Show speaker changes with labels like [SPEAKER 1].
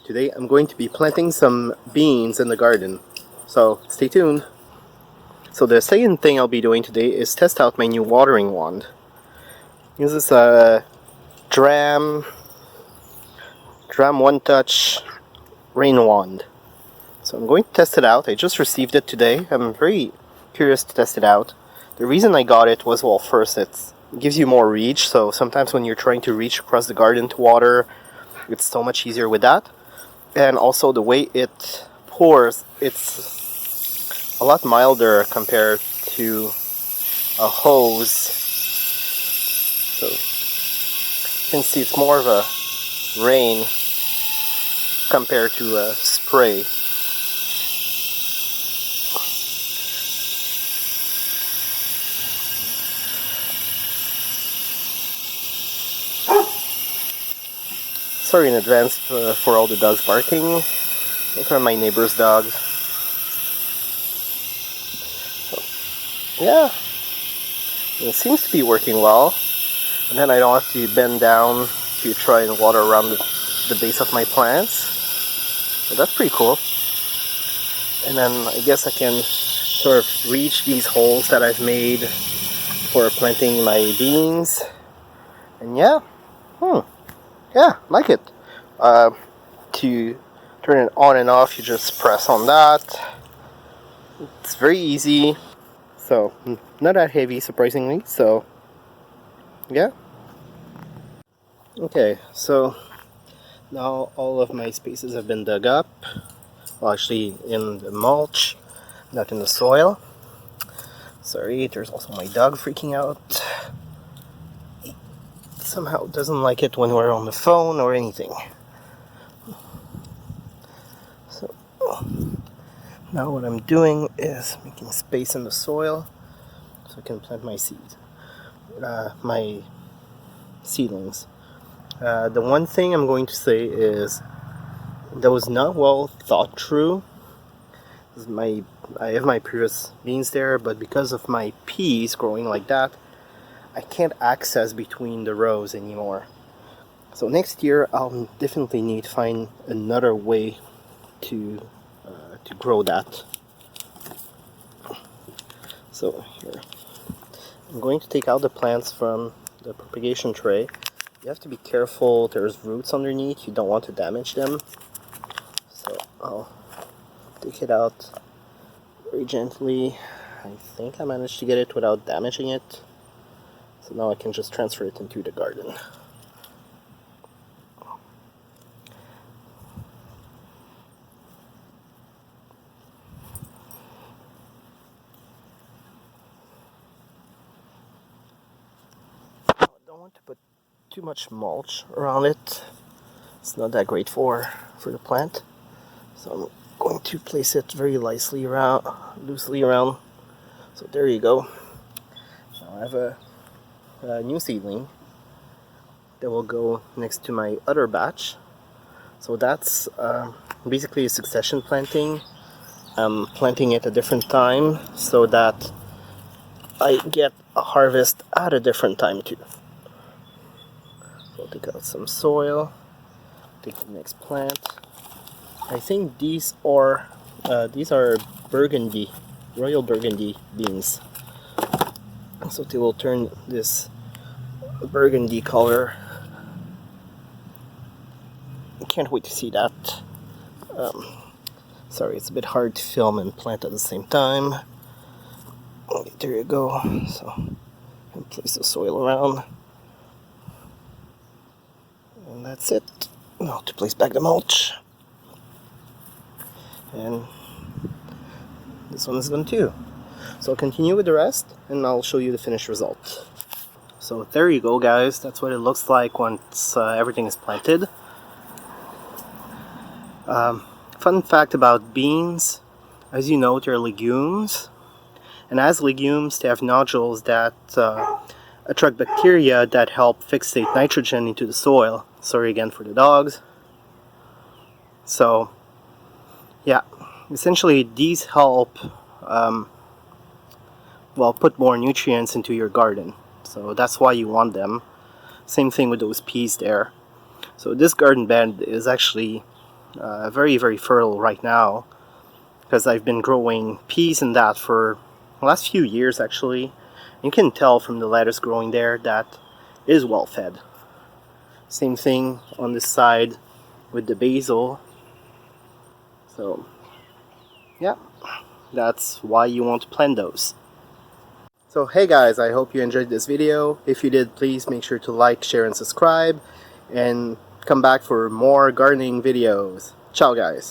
[SPEAKER 1] Today I'm going to be planting some beans in the garden, so stay tuned. So the second thing I'll be doing today is test out my new watering wand. This is a Dramm One-Touch Rain Wand. So I'm going to test it out. I just received it today. I'm very curious to test it out. The reason I got it was, well, first it gives you more reach, so sometimes when you're trying to reach across the garden to water, it's so much easier with that. And also the way it pours, it's a lot milder compared to a hose. So you can see it's more of a rain compared to a spray. Sorry in advance for all the dogs barking. Those are my neighbor's dogs. So, yeah, it seems to be working well. And then I don't have to bend down to try and water around the base of my plants. So that's pretty cool. And then I guess I can sort of reach these holes that I've made for planting my beans. And yeah, yeah, like it. To turn it on and off, you just press on that. It's very easy. So, not that heavy, surprisingly. So, yeah. Okay, so now all of my spaces have been dug up. Well, actually, in the mulch, not in the soil. Sorry, there's also my dog freaking out. Somehow doesn't like it when we're on the phone or anything. So now what I'm doing is making space in the soil so I can plant my seeds, my seedlings. The one thing I'm going to say is that was not well thought through. I have my previous beans there, but because of my peas growing like that, I can't access between the rows anymore. So next year I'll definitely need to find another way to grow that. So here, I'm going to take out the plants from the propagation tray. You have to be careful, there's roots underneath, you don't want to damage them. So I'll take it out very gently. I think I managed to get it without damaging it. So now I can just transfer it into the garden. I don't want to put too much mulch around it. It's not that great for the plant. So I'm going to place it very loosely around. So there you go. Now I have a new seedling that will go next to my other batch. So that's basically a succession planting. I'm planting it at a different time so that I get a harvest at a different time too. So I'll take out some soil, take the next plant. I think these are burgundy, royal burgundy beans. So they will turn this burgundy color. I can't wait to see that. Sorry, it's a bit hard to film and plant at the same time. Okay, there you go. So I place the soil around. And that's it. Now to place back the mulch. And this one is done too. So I'll continue with the rest and I'll show you the finished result. So there you go, guys. That's what it looks like once everything is planted. Fun fact about beans, as you know, they're legumes. And as legumes, they have nodules that attract bacteria that help fixate nitrogen into the soil. Sorry again for the dogs. So, yeah, essentially these help put more nutrients into your garden. So that's why you want them. Same thing with those peas there. So this garden bed is actually very fertile right now, because I've been growing peas in that for the last few years actually. You can tell from the lettuce growing there that it is well fed. Same thing on this side with the basil. So yeah, that's why you want to plant those. So hey guys, I hope you enjoyed this video. If you did, please make sure to like, share, and subscribe, and come back for more gardening videos. Ciao guys!